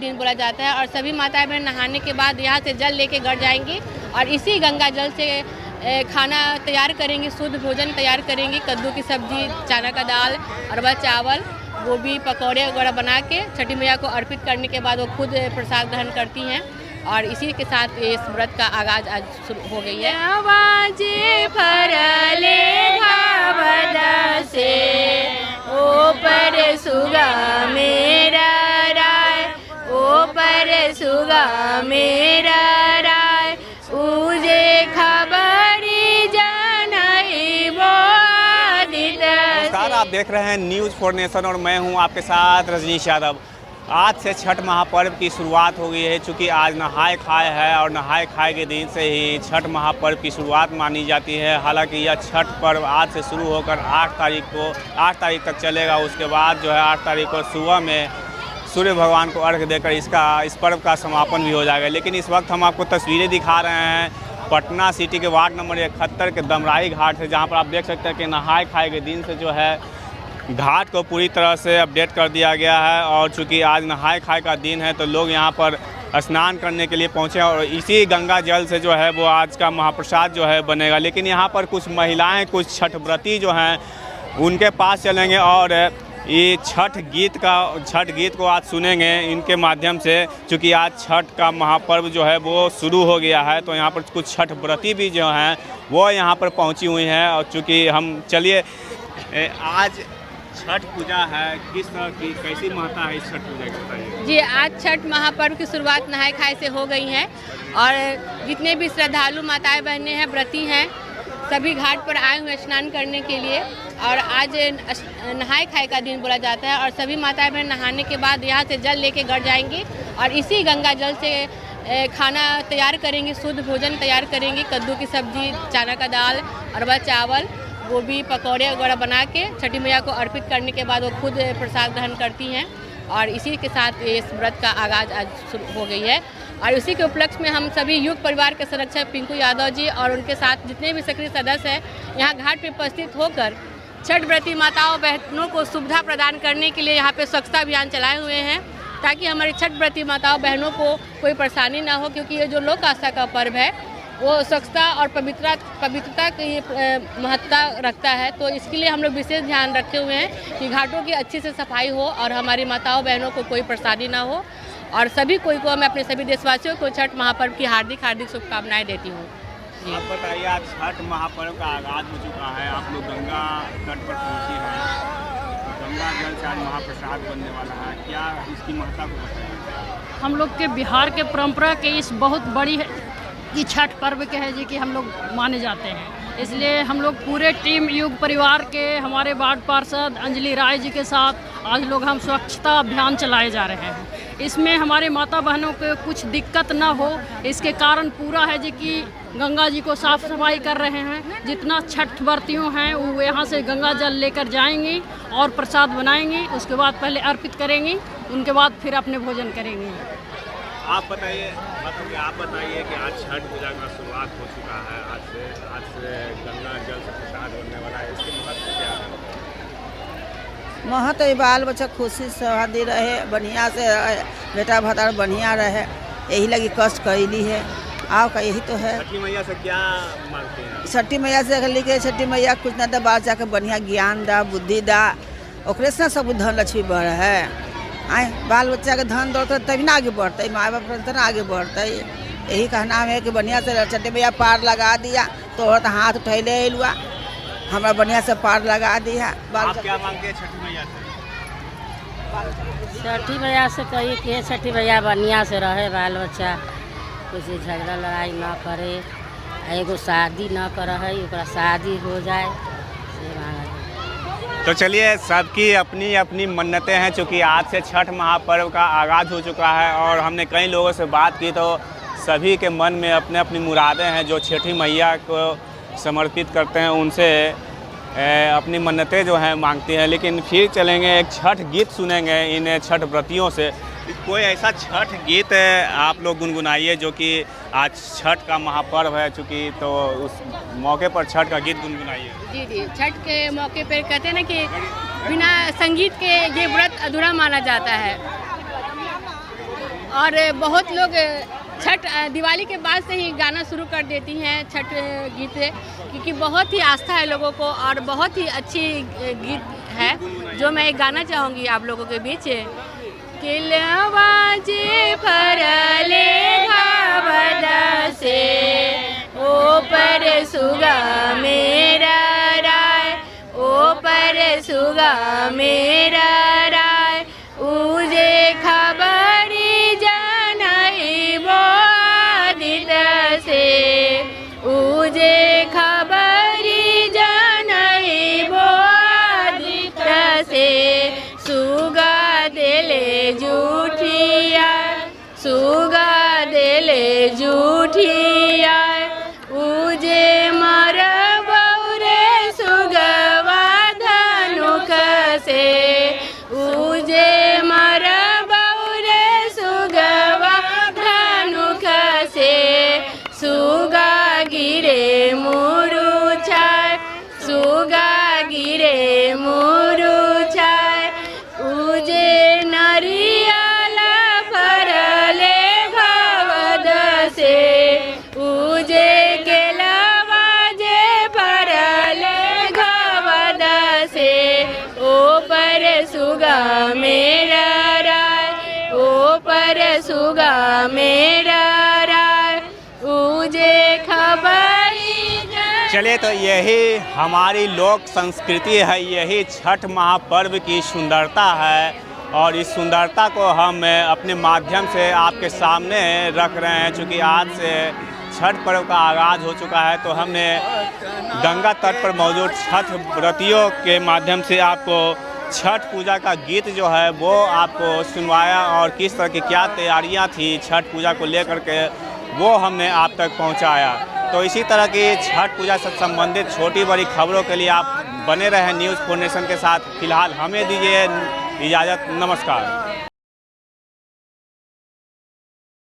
दिन बोला जाता है और सभी माताएं बहन नहाने के बाद यहाँ से जल लेके घर जाएंगी और इसी गंगा जल से खाना तैयार करेंगी, शुद्ध भोजन तैयार करेंगी। कद्दू की सब्जी, चना का दाल, अरवा चावल, गोभी, पकौड़े वगैरह बना के छठी मैया को अर्पित करने के बाद वो खुद प्रसाद ग्रहण करती हैं और इसी के साथ इस व्रत का आगाज आज शुरू हो गई है। आवाजे फरले घावदा से ओ पर सुगा मेरा राय, ओ पर सुगा मेरा राय, उजे खबरी जनई बोदित। नमस्कार, आप देख रहे हैं न्यूज़ फॉर नेशन और मैं हूं आपके साथ रजनीश यादव। आज से छठ महापर्व की शुरुआत हो गई है। चूँकि आज नहाय खाए है और नहाय खाए के दिन से ही छठ महापर्व की शुरुआत मानी जाती है। हालांकि यह छठ पर्व आज से शुरू होकर 8 तारीख तक चलेगा। उसके बाद जो है 8 तारीख को सुबह में सूर्य भगवान को अर्घ्य देकर इस पर्व का समापन भी हो जाएगा। लेकिन इस वक्त हम आपको तस्वीरें दिखा रहे हैं पटना सिटी के वार्ड नंबर 71 के दमराही घाट से, जहाँ पर आप देख सकते हैं कि नहाय खाए के दिन से जो है घाट को पूरी तरह से अपडेट कर दिया गया है। और चूँकि आज नहाय खाए का दिन है तो लोग यहाँ पर स्नान करने के लिए पहुँचे और इसी गंगा जल से जो है वो आज का महाप्रसाद जो है बनेगा। लेकिन यहाँ पर कुछ महिलाएं, कुछ छठ व्रती जो हैं उनके पास चलेंगे और ये छठ गीत को आज सुनेंगे इनके माध्यम से। चूँकि आज छठ का महापर्व जो है वो शुरू हो गया है तो यहाँ पर कुछ छठ व्रती भी जो हैं वो यहाँ पर पहुँची हुई हैं। और चूँकि हम चलिए आज छठ पूजा है, किस तरह की कैसी महत्ता है इस छठ पूजा की बताइए। जी, आज छठ महापर्व की शुरुआत नहाय खाए से हो गई है और जितने भी श्रद्धालु माताएं बहनें हैं, व्रती हैं, सभी घाट पर आए हुए स्नान करने के लिए। और आज नहाय खाए का दिन बोला जाता है और सभी माताएं बहन नहाने के बाद यहाँ से जल लेके घर जाएंगी और इसी गंगा जल से खाना तैयार करेंगी, शुद्ध भोजन तैयार करेंगी। कद्दू की सब्जी, चना का दाल, अरवा चावल, गोभी, पकौड़े वगैरह बना के छठी मैया को अर्पित करने के बाद वो खुद प्रसाद ग्रहण करती हैं और इसी के साथ इस व्रत का आगाज आज शुरू हो गई है। और उसी के उपलक्ष्य में हम सभी युग परिवार के संरक्षक पिंकू यादव जी और उनके साथ जितने भी सक्रिय सदस्य हैं यहाँ घाट पर उपस्थित होकर छठ व्रती माताओं बहनों को सुविधा प्रदान करने के लिए यहाँ पे स्वच्छता अभियान चलाए हुए हैं ताकि हमारी छठ व्रती माताओं बहनों को कोई परेशानी ना हो। क्योंकि ये जो लोक आस्था का पर्व है वो स्वच्छता और पवित्रता की महत्ता रखता है। तो इसके लिए हम लोग विशेष ध्यान रखे हुए हैं कि घाटों की अच्छी से सफाई हो और हमारी माताओं बहनों को कोई परेशानी ना हो। और सभी को मैं अपने सभी देशवासियों को छठ महापर्व की हार्दिक शुभकामनाएं देती हूँ। आप बताइए, आज छठ महापर्व का आगाज हो चुका है, आप लोग गंगा तट पर पहुँची हैं, गंगा जल से आज महाप्रसाद बनने वाला है, क्या इसकी महत्ता को बताइए। हम लोग के बिहार के परंपरा के इस बहुत बड़ी कि छठ पर्व के है जी कि हम लोग माने जाते हैं। इसलिए हम लोग पूरे टीम युग परिवार के हमारे वार्ड पार्षद अंजलि राय जी के साथ आज लोग हम स्वच्छता अभियान चलाए जा रहे हैं। इसमें हमारे माता बहनों को कुछ दिक्कत ना हो इसके कारण पूरा है जी कि गंगा जी को साफ सफाई कर रहे हैं। जितना छठ व्रतियों हैं वो यहाँ से गंगा जल लेकर जाएंगी और प्रसाद बनाएंगी, उसके बाद पहले अर्पित करेंगी, उनके बाद फिर अपने भोजन करेंगी। आप बताइए कि आज छठ पूजा का शुरुआत हो चुका है। आज से गंगा जल से प्रसाद बनने वाला है, इसकी महत्व क्या है? महत्व बाल बच्चा खुशी शादी रहे, बढ़िया से रहे, बेटा भतार बढ़िया रहे, यही लगी कष्ट कैली है। आओ का यही तो है। छठी मैया से क्या मांगते हैं? छठी मैया से लिखे छठी मैया कुछ ना दे, बच्चा के बढ़िया ज्ञान दा, बुद्धि दा, ओकरे से सब धन लक्ष्मी बढ़ है। आए बाल बच्चा के धन दौड़ते तभी ना आगे बढ़ते, माँ बाप रहते ना आगे बढ़ते। यही कहना है कि बढ़िया से छठी मैया पार लगा दिया तो हाथ उठैले लुआ हमारा बढ़िया से पार लगा दिया। आप क्या मांगते हैं छठी मैया से? छठी मैया से कही कि छठी मैया बढ़िया से रहे, बाल बच्चा कुछ झगड़ा लड़ाई ना करे, एगो शादी ना करे है ओकरा शादी हो जाए से मांगा। तो चलिए, सबकी अपनी अपनी मन्नतें हैं। चूँकि आज से छठ महापर्व का आगाज़ हो चुका है और हमने कई लोगों से बात की तो सभी के मन में अपने अपनी मुरादें हैं जो छठी मैया को समर्पित करते हैं, उनसे अपनी मन्नतें जो हैं मांगती हैं। लेकिन फिर चलेंगे, एक छठ गीत सुनेंगे इन छठ व्रतियों से। कोई ऐसा छठ गीत आप लोग गुनगुनाइए जो कि आज छठ का महापर्व है, चूँकि तो उस मौके पर छठ का गीत गुनगुनाइए। जी, छठ के मौके पर कहते हैं ना कि बिना संगीत के ये व्रत अधूरा माना जाता है। और बहुत लोग छठ दिवाली के बाद से ही गाना शुरू कर देती हैं छठ गीत, क्योंकि बहुत ही आस्था है लोगों को और बहुत ही अच्छी गीत है जो मैं गाना चाहूँगी आप लोगों के बीच। किलवाजे फरले घावद से ओ पर सुगा मेरा राय, ओ पर सुगा मेरा राय, उजे खबरी जनई बोदित से, उजे खबरी जनई बोदित से, सुगा देले जूठिया, सुगा देले जूठिया, उजे मर बौरे सुगवा धनुख से, उजे मर बौरे सुगवा धनुख से, सुगा गिरे मुरुछाय, सुगा गिरे मुरुछाय, उजे नरियल फरले घावद से, उजे केलवा जे फरले घावद से, ओ पर सुगा मेरा राय, ओ पर सुगा मेरा राय, उजे खबरी चलिए, तो यही हमारी लोक संस्कृति है, यही छठ महापर्व की सुंदरता है और इस सुंदरता को हम अपने माध्यम से आपके सामने रख रहे हैं। चूँकि आज से छठ पर्व का आगाज़ हो चुका है, तो हमने गंगा तट पर मौजूद छठ व्रतियों के माध्यम से आपको छठ पूजा का गीत जो है वो आपको सुनवाया और किस तरह की क्या तैयारियां थी छठ पूजा को लेकर के वो हमने आप तक पहुंचाया। तो इसी तरह की छठ पूजा से संबंधित छोटी बड़ी खबरों के लिए आप बने रहें न्यूज़ 4 नेशन के साथ। फिलहाल हमें दीजिए इजाज़त, नमस्कार।